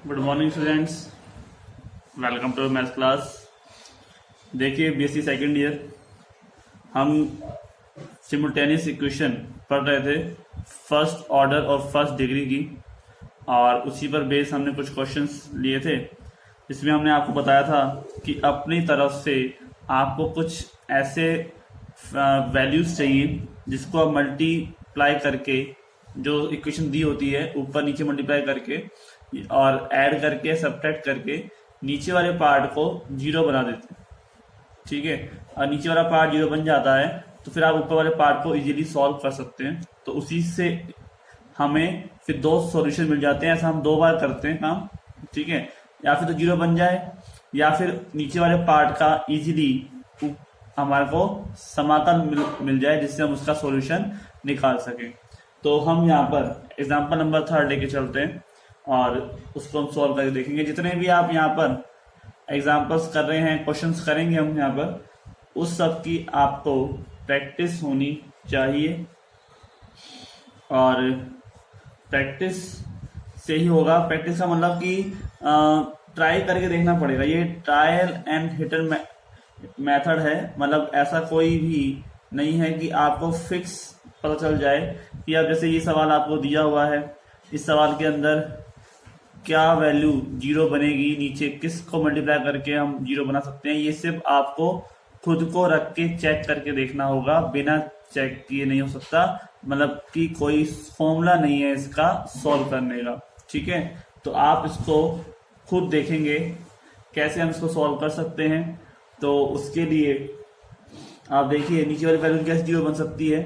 Good morning students, welcome to maths class. देखिए BSc second year हम simultaneous equation पढ़ रहे थे फर्स्ट ऑर्डर और फर्स्ट डिग्री की, और उसी पर बेस हमने कुछ क्वेश्चंस लिए थे। इसमें हमने आपको बताया था कि अपनी तरफ से आपको कुछ ऐसे वैल्यूज चाहिए जिसको आप मल्टीप्लाई करके, जो इक्वेशन दी होती है ऊपर नीचे मल्टीप्लाई करके और ऐड करके सब्ट्रैक्ट करके नीचे वाले पार्ट को जीरो बना देते हैं। ठीक है, और नीचे वाला पार्ट जीरो बन जाता है तो फिर आप ऊपर वाले पार्ट को इजीली सॉल्व कर सकते हैं। तो उसी से हमें फिर दो सॉल्यूशन मिल जाते हैं। ऐसा हम दो बार करते हैं काम। ठीक है, या फिर तो जीरो बन जाए या फिर नीचे वाले पार्ट का इजीली हमारे को समाकल मिल जाए जिससे हम उसका सॉल्यूशन निकाल सकें। तो हम यहाँ पर एग्जांपल नंबर 3 लेके चलते हैं और उसको हम सॉल्व करके देखेंगे। जितने भी आप यहाँ पर एग्जांपल्स कर रहे हैं, क्वेश्चंस करेंगे हम यहाँ पर, उस सब की आपको प्रैक्टिस होनी चाहिए और प्रैक्टिस से ही होगा। प्रैक्टिस का मतलब कि ट्राई करके देखना पड़ेगा। ये ट्रायल एंड हिटर मेथड है, मतलब ऐसा कोई भी नहीं है कि आपको फिक्स पता चल जाए कि अब जैसे ये सवाल आपको दिया हुआ है, इस सवाल के अंदर क्या वैल्यू जीरो बनेगी, नीचे किसको मल्टीप्लाई करके हम जीरो बना सकते हैं। ये सिर्फ आपको खुद को रख के चेक करके देखना होगा, बिना चेक किए नहीं हो सकता। मतलब कि कोई फॉर्मूला नहीं है इसका सॉल्व करने का। ठीक है, तो आप इसको खुद देखेंगे कैसे हम इसको सॉल्व कर सकते हैं। तो उसके लिए आप देखिए नीचे वाली वैल्यू कैसे जीरो बन सकती है।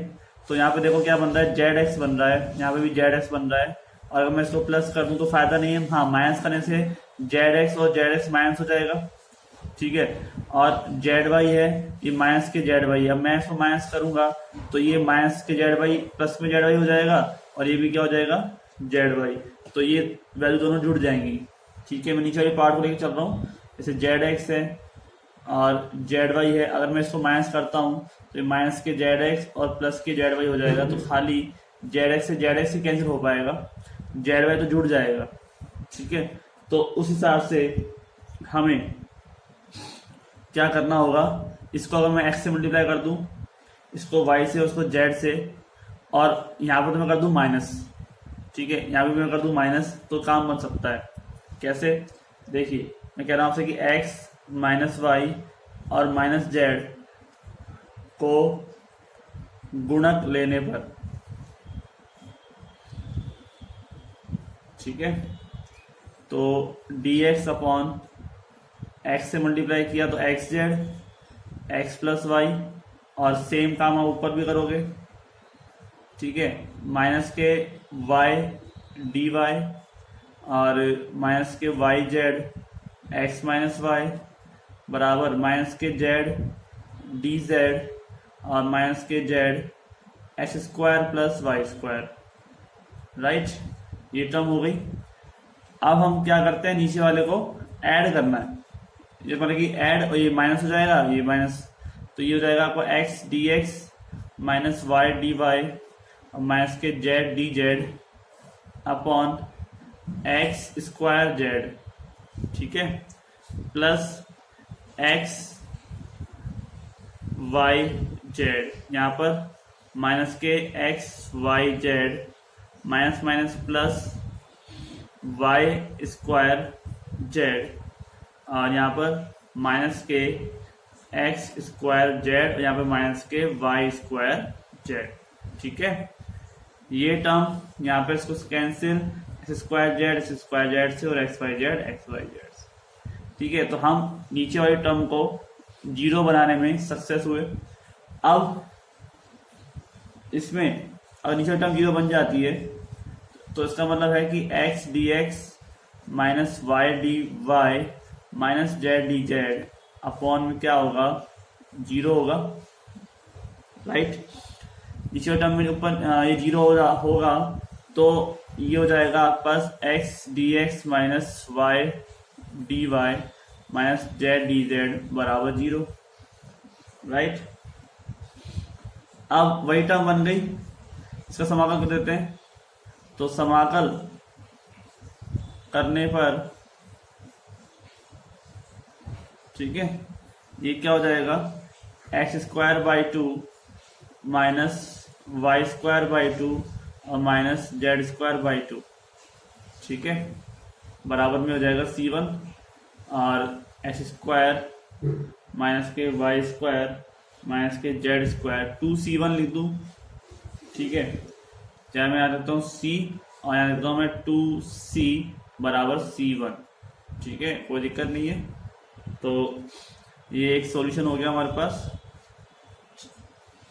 तो यहाँ पे देखो क्या बन रहा है, जेड एक्स बन रहा है, यहाँ पे भी जेड एक्स बन रहा है। और अगर मैं इसको प्लस कर दूं तो फायदा नहीं है। हाँ, माइनस करने से जेड एक्स और जेड एक्स माइनस हो जाएगा। ठीक है, और जेड वाई है, ये माइनस के जेड वाई। अब मैं इसको माइनस करूंगा तो ये minus k Z Y plus में जेड वाई हो जाएगा, और ये भी क्या हो जाएगा, जेड वाई। तो ये वैल्यू दोनों जुड़ जाएंगी। ठीक है, मैं नीचे वाले पार्ट को लेकर चल रहा हूँ। जैसे जेड एक्स है और जेड वाई है, अगर मैं इसको माइनस करता हूँ तो माइनस के जेड एक्स और प्लस के जेड वाई हो जाएगा। तो खाली जेड एक्स से कैंसिल हो पाएगा, जेड वाई तो जुड़ जाएगा। ठीक है, तो उस हिसाब से हमें क्या करना होगा, इसको अगर मैं एक्स से मल्टीप्लाई कर दूं, इसको वाई से, उसको जेड से, और यहाँ पर तो मैं कर दूं माइनस। ठीक है, यहाँ भी मैं कर दूं माइनस, तो काम बन सकता है। कैसे, देखिए मैं कह रहा हूं आपसे कि एक्स माइनस वाई और माइनस जेड को गुणक लेने पर, ठीक है, तो dx अपॉन एक्स से मल्टीप्लाई किया तो x z x plus y, और सेम काम आप ऊपर भी करोगे। ठीक है, minus k y d y और minus k y z x minus y बराबर minus k z d z और minus k z x square plus y square. Right, ये टर्म हो गई। अब हम क्या करते हैं, नीचे वाले को ऐड करना है। ये मतलब कि ऐड, और ये माइनस हो जाएगा, ये माइनस, तो ये हो जाएगा आपको x d x minus y d y और minus k z d z upon x square z. ठीक है, प्लस एक्स वाई जेड, यहाँ पर minus k x y z minus minus plus y square z, और यहाँ पर minus k x square z और यहाँ पर minus k Y square z. ठीक है, ये टर्म यहाँ पे इसको कैंसिल, एक्स स्क्वायर जेड से और एक्स वाई जेड से। ठीक है, तो हम नीचे वाली टर्म को जीरो बनाने में सक्सेस हुए। अब इसमें अगर नीचे टर्म जीरो बन जाती है तो इसका मतलब है कि x d x minus y d y minus z d z upon में क्या होगा, जीरो होगा। राइट, नीचे टर्म में ऊपर ये जीरो होगा तो ये हो जाएगा आपके पास x d x minus y d y minus z d z बराबर जीरो। राइट, अब वही टर्म बन गई, इसका समाकल कर देते हैं। तो समाकल करने पर, ठीक है, ये क्या हो जाएगा, x² 2 माइनस y² 2 और माइनस z² 2, ठीक है, बराबर में हो जाएगा c1 और x² माइनस के y² माइनस के z², 2c1 लिख दूँ, ठीक है, चाहे मैं यहाँ देता हूँ c और यहाँ देता हूँ मैं 2c बराबर c1, ठीक है, कोई दिक्कत नहीं है। तो ये एक सॉल्यूशन हो गया हमारे पास।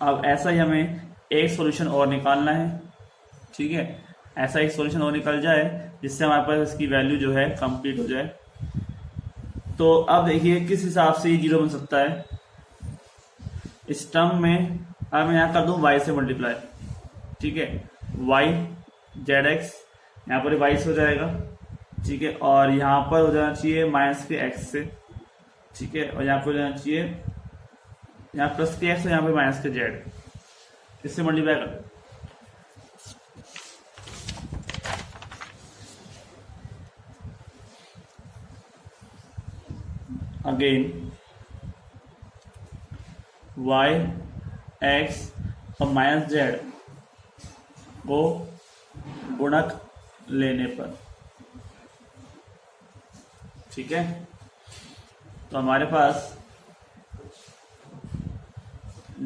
अब ऐसा ही हमें एक सॉल्यूशन और निकालना है, ठीक है, ऐसा एक सॉल्यूशन और निकल जाए जिससे हमारे पास इसकी वैल्यू जो है कंप्लीट हो जाए। तो अब देखिए किस हिसाब से ये 0 बन सकता है इस टर्म में। अब मैं यहाँ कर दूँ y से मल्टीप्लाई, ठीक है, y zx यहाँ पर y से हो जाएगा, ठीक है, और यहाँ पर हो जाना चाहिए माइनस के x से, ठीक है, और यहाँ पर हो जाना चाहिए, यहाँ प्लस के x और यहाँ पे माइनस के z, इससे मल्टीप्लाई कर अगेन y x और माइनस z को गुणक लेने पर, ठीक है, तो हमारे पास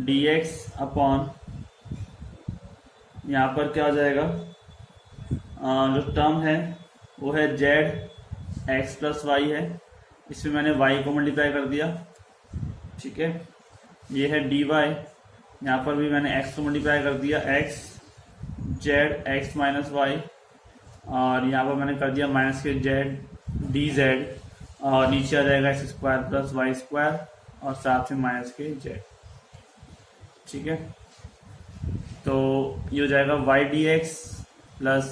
dx अपॉन यहाँ पर क्या हो जाएगा, जो टर्म है वो है z x प्लस y है, इसमें मैंने y को मल्टीप्लाई कर दिया, ठीक है, ये है dy, यहाँ पर भी मैंने x को मल्टीप्लाई कर दिया, x z x minus y, और यहाँ पर मैंने कर दिया माइनस के z dz, और नीचे आ जाएगा x² प्लस y² और साथ में माइनस के z, ठीक है, तो ये हो जाएगा y dx plus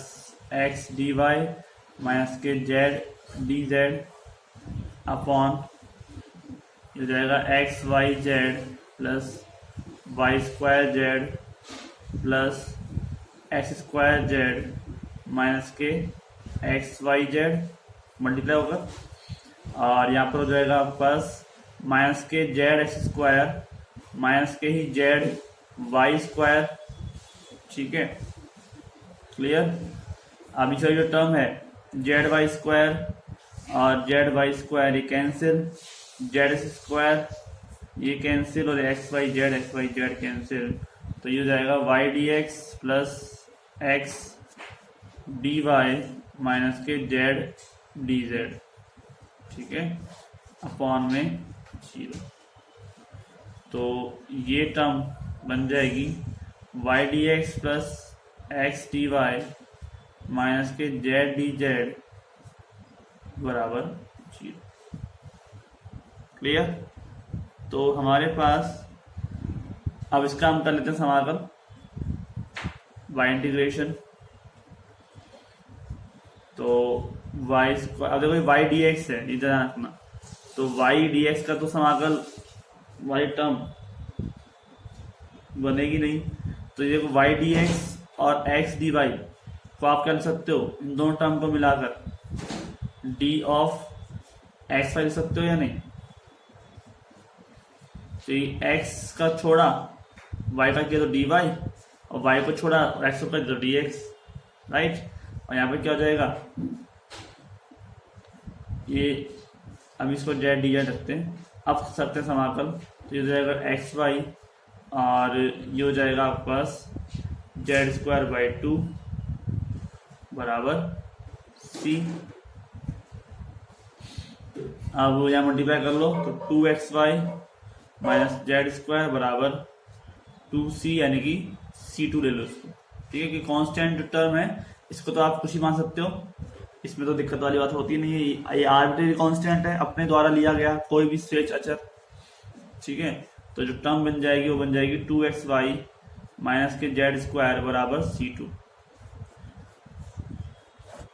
x dy minus के z dz अपॉन ये हो जाएगा x y z plus y² z plus x² z minus के x y z मल्टीप्लाई होगा, और यहाँ पर हो जाएगा आपके पास माइनस के z² माइनस के ही z y², ठीक है, क्लियर। अब इसका जो टर्म है z y² और z y² ये कैंसिल, z² ये कैंसिल और x y z कैंसिल, तो ये हो जाएगा y dx plus x dy minus के z dz, ठीक है, अपॉन में 0। तो ये टर्म बन जाएगी y dx plus x dy minus के z dz बराबर 0, क्लियर। तो हमारे पास अब इसका हम कर लेते हैं समाकल, y इंटीग्रेशन, तो y अब देखो y dx है, इधर रखना, तो y dx का तो समाकल वाली टर्म बनेगी नहीं, तो ये देखो y dx और x dy को आप कर सकते हो, इन दोनों टर्म को मिलाकर d ऑफ x लिख सकते हो या नहीं, तो ये x का छोड़ा y का किया तो dy और y को छोड़ा x को किया तो dx, राइट। और यहाँ पे क्या हो जाएगा, ये अब इसको z dz रखते हैं, अब सकते हैं समाकल, तो ये हो जाएगा एक्स वाई और ये हो जाएगा आपके पास z² 2 बराबर c। अब यहाँ मल्टीप्लाई कर लो तो 2xy माइनस z² बराबर 2c, यानी कि c2 ले लो इसको, ठीक है, कि कांस्टेंट टर्म है, इसको तो आप कुछ ही मान सकते हो, इसमें तो दिक्कत वाली बात होती नहीं है, ये आर्बिट्रेरी कांस्टेंट है, अपने द्वारा लिया गया कोई भी स्वेच्छ अचर, ठीक है। तो जो टर्म बन जाएगी वो बन जाएगी 2xy माइनस के z² बराबर c2,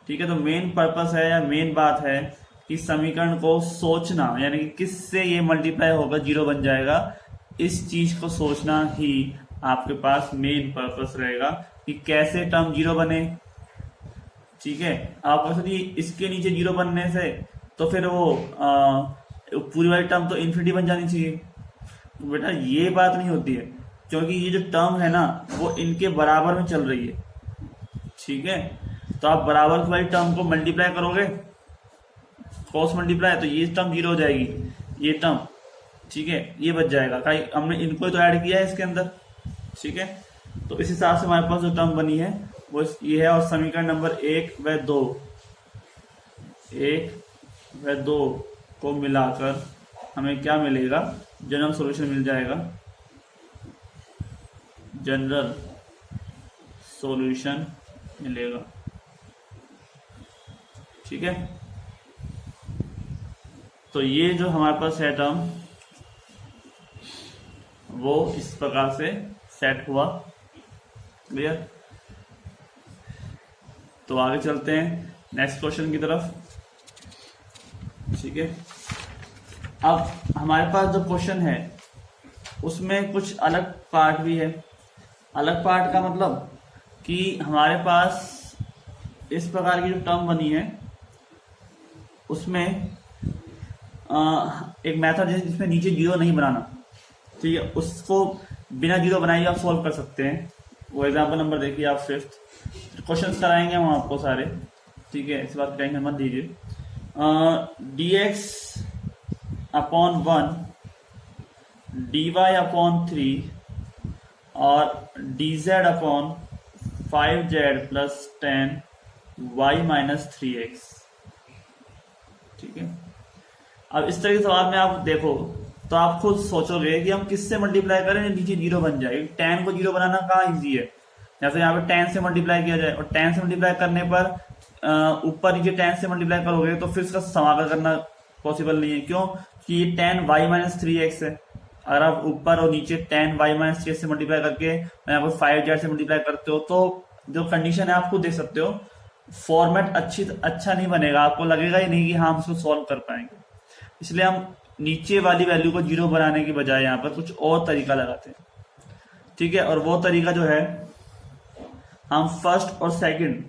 ठीक है। तो मेन पर्पस है या मेन बात है कि समीकरण को सोचना, यानी कि किससे ये मल्टीप्लाई होगा 0 बन जाएगा, इस चीज को सोचना ही आपके पास मेन पर्पस रहेगा कि कैसे टर्म 0 बने, ठीक है। आप यदि इसके नीचे 0 बनने से तो फिर वो पूरी वाली टर्म तो इन्फिनिटी बन जानी चाहिए। तो बेटा ये बात नहीं होती है, क्योंकि ये जो टर्म है ना वो इनके बराबर में चल रही है, ठीक है। तो आप बराबर वाली टर्म को मल्टीप्लाई करोगे, क्रॉस मल्टीप्लाई, तो ये टर्म 0 हो जाएगी, ये टर्म, ठीक है, ये बच जाएगा। हमने इनको तो ऐड किया है इसके अंदर, ठीक है। तो इस हिसाब से हमारे पास जो टर्म बनी है वो ये है। और समीकरण नंबर 1 व 2 को मिलाकर हमें क्या मिलेगा, जनरल सॉल्यूशन मिल जाएगा, जनरल सॉल्यूशन मिलेगा, ठीक है। तो ये जो हमारे पास है टर्म वो इस प्रकार से सेट हुआ, क्लियर। तो आगे चलते हैं नेक्स्ट क्वेश्चन की तरफ, ठीक है। अब हमारे पास जो क्वेश्चन है उसमें कुछ अलग पार्ट भी है। अलग पार्ट का मतलब कि हमारे पास इस प्रकार की जो टर्म बनी है उसमें एक मेथड है जिसमें नीचे 0 नहीं बनाना, ठीक है, उसको बिना 0 बनाए आप सोल्व कर सकते हैं। वो एग्जाम्पल नंबर देखिए आप 5th क्वेश्चंस कराएंगे हम आपको सारे, ठीक है, इस बात की टेंशन मत दीजिए। dx अपॉन 1, dy अपॉन 3 और dz upon 5z plus 10 y minus 3x, ठीक है। अब इस तरह के सवाल में आप देखो तो आप खुद सोचोगे कि हम किससे मल्टीप्लाई करें नीचे 0 बन जाए। 10 को 0 बनाना कहाँ इजी है, या फिर यहाँ पे 10 से मल्टीप्लाई किया जाए, और 10 से मल्टीप्लाई करने पर ऊपर नीचे 10 से मल्टीप्लाई करोगे तो फिर इसका समाकल करना पॉसिबल नहीं है। क्यों कि ये 10 y माइनस 3x है। अगर आप ऊपर और नीचे 10 y माइनस 3x से मल्टीप्लाई करके यहाँ पर 5z से मल्टीप्लाई करते हो तो जो कंडीशन है आप खुद देख सकते हो, फॉर्मेट अच्छा नहीं बनेगा, आपको लगेगा ही नहीं कि हाँ हम इसको सॉल्व कर पाएंगे। इसलिए हम नीचे वाली वैल्यू को 0 बनाने की बजाय यहाँ पर कुछ और तरीका लगाते हैं, ठीक है। और वो तरीका जो है, हम फर्स्ट और सेकंड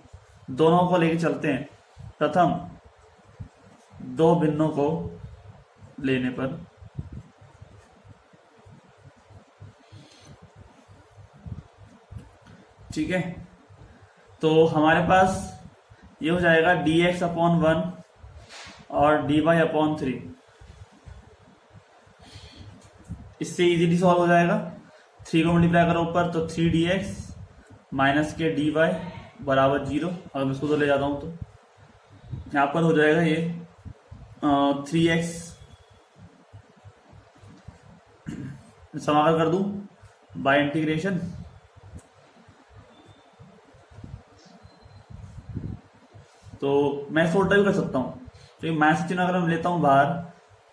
दोनों को लेके चलते हैं। प्रथम 2 भिन्नों को लेने पर ठीक है, तो हमारे पास ये हो जाएगा dx अपॉन 1 और dy अपॉन 3। इससे इजीली सॉल्व हो जाएगा। 3 को मल्टीप्लाई करो ऊपर तो 3dx माइनस के dy बराबर 0। अगर मैं इसको तो ले जाता हूं तो यहाँ पर हो जाएगा ये 3x, समाकल कर दूं बाय इंटीग्रेशन, तो मैं इसको उल्टा भी कर सकता हूँ, तो माइनस चिन्ह अगर मैं लेता हूँ बाहर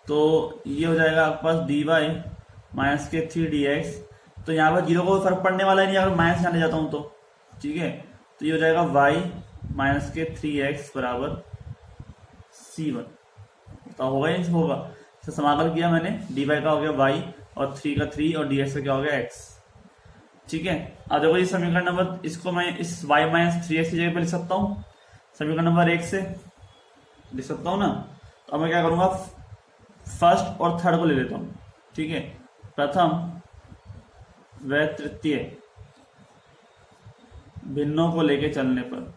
तो ये हो जाएगा आपके पास dy माइनस के 3dx। तो यहाँ पर 0 को फर्क पड़ने वाला ही नहीं अगर माइनस यहाँ ले जाता हूँ तो, ठीक है। तो ये हो जाएगा y माइनस के 3x बराबर c1। तो होगा ही नहीं होगा, तो समाकल किया मैंने, dy का हो गया y और 3 का 3 और dx का क्या हो गया x, ठीक है। अब देखो ये समीकरण नंबर, इसको मैं इस y माइनस 3x की जगह पे लिख सकता हूँ, समीकरण नंबर 1 से लिख सकता हूँ ना। तो अब मैं क्या करूंगा, फर्स्ट और थर्ड को ले लेता हूँ, ठीक है। प्रथम व तृतीय भिन्नों को लेके चलने पर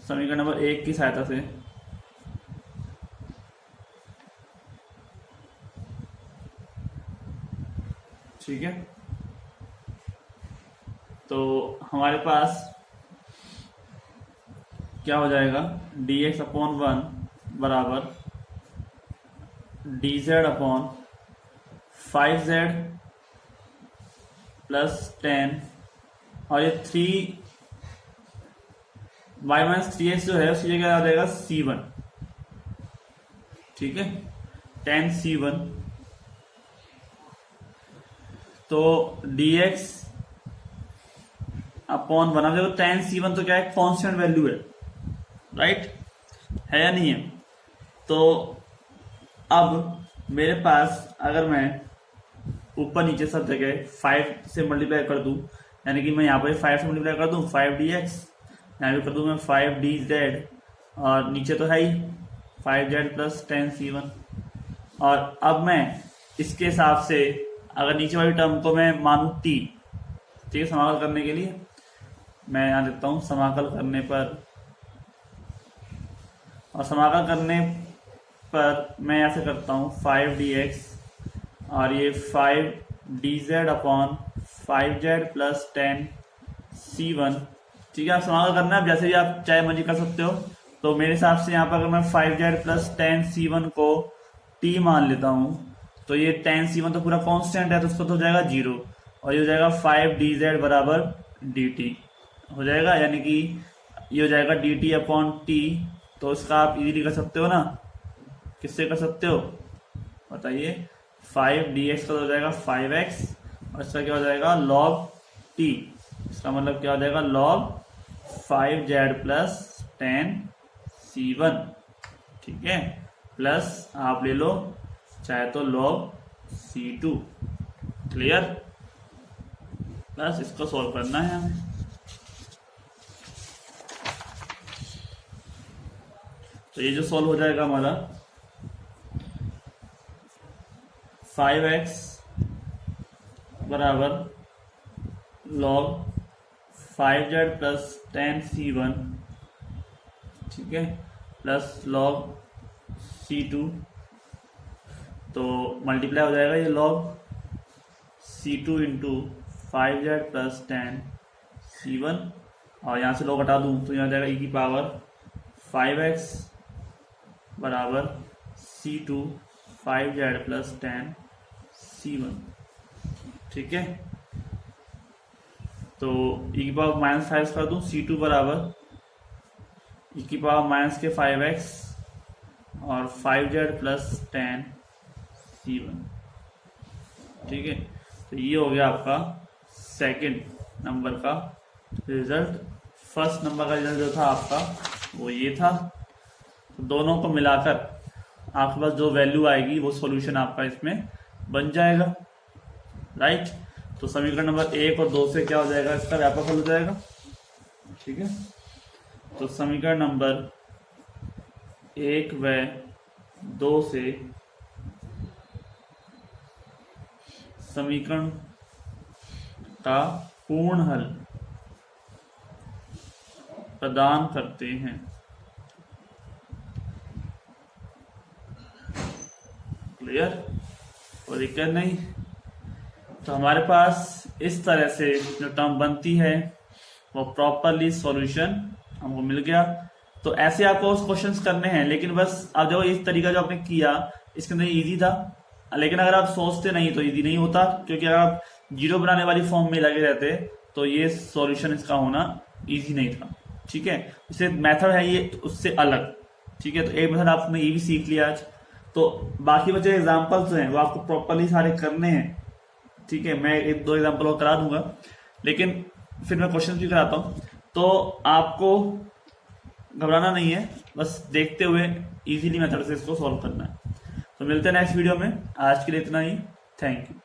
समीकरण नंबर 1 की सहायता से ठीक है, तो हमारे पास क्या हो जाएगा, dx अपॉन 1 बराबर dz अपॉन 5z प्लस 10 और ये 3 y माइनस 3x जो है उसकी जगह आ जाएगा c1, ठीक है, 10 c1। तो dx अपॉन 1, अब देखो 10 c1 तो क्या है, कांस्टेंट वैल्यू है, राइट है या नहीं है। तो अब मेरे पास अगर मैं ऊपर नीचे सब जगह 5 से मल्टीप्लाई कर दूं, यानी कि मैं यहाँ पर 5 से मल्टीप्लाई कर दूं 5dx, यहाँ पे कर दूं मैं 5dz, और नीचे तो है ही 5z प्लस 10c1। और अब मैं इसके हिसाब से अगर नीचे वाली टर्म को मैं मानूं t, ठीक है, समाकल करने के लिए मैं यहाँ देता हूँ समाकल करने पर, और समाकल करने पर मैं ऐसे करता हूँ 5dx और ये 5dz upon 5z plus 10c1, ठीक है। आप समाकल करना है, जैसे भी आप चाहे मर्जी कर सकते हो। तो मेरे हिसाब से यहाँ पर अगर मैं 5z प्लस 10c1 को t मान लेता हूँ, तो ये 10c1 तो पूरा कांस्टेंट है, तो उसको तो हो जाएगा 0, और ये हो जाएगा 5dz बराबर dt हो जाएगा, यानी कि ये हो जाएगा dt अपॉन t। तो इसका आप इजीली कर सकते हो ना, किससे कर सकते हो बताइए, 5dx का हो जाएगा 5x, और इसका क्या हो जाएगा log t, इसका मतलब क्या हो जाएगा log 5z प्लस 10c1, ठीक है, प्लस आप ले लो चाहे तो log c2, क्लियर। बस इसको सॉल्व करना है हमें। तो ये जो सॉल्व हो जाएगा हमारा 5x बराबर log 5z प्लस 10c1, ठीक है, प्लस log c2, तो मल्टीप्लाई हो जाएगा ये log c2 into 5z plus 10c1, और यहाँ से log हटा दूँ तो यहाँ हो जाएगा e की पावर 5x बराबर c2 5z प्लस 10c1, ठीक है। तो e की पावर माइनस 5 कर दूँ, c2 बराबर e की पावर माइनस के 5x और 5z प्लस 10c1, ठीक है। तो ये हो गया आपका सेकंड नंबर का रिजल्ट। फर्स्ट नंबर का रिजल्ट जो था आपका वो ये था। तो दोनों को मिलाकर आपके पास जो वैल्यू आएगी वो सॉल्यूशन आपका इसमें बन जाएगा, राइट। तो समीकरण नंबर 1 और 2 से क्या हो जाएगा, इसका व्यापक हल हो जाएगा, ठीक है। तो समीकरण नंबर 1 व 2 से समीकरण का पूर्ण हल प्रदान करते हैं। क्लियर, कोई दिक्कत नहीं। तो हमारे पास इस तरह से जो टर्म बनती है वो प्रॉपरली सॉल्यूशन हमको मिल गया। तो ऐसे आपको क्वेश्चंस करने हैं, लेकिन बस अब जो इस तरीका जो आपने किया इसके अंदर इजी था, लेकिन अगर आप सोचते नहीं तो इजी नहीं होता, क्योंकि अगर आप जीरो बनाने वाली फॉर्म में लगे रहते तो ये सॉल्यूशन इसका होना इजी नहीं था, ठीक है। इससे मेथड है ये उससे अलग, ठीक है। तो एक मेथड आपने ये भी सीख लिया आज। तो बाकी बचे एग्जाम्पल्स हैं वो आपको प्रॉपरली सारे करने हैं, ठीक है। मैं 1-2 एग्जाम्पल और करा दूंगा, लेकिन फिर मैं क्वेश्चन भी कराता हूँ। तो आपको घबराना नहीं है, बस देखते हुए इजीली मेथड से इसको सॉल्व करना है। तो मिलते हैं नेक्स्ट वीडियो में। आज के लिए इतना ही, थैंक यू।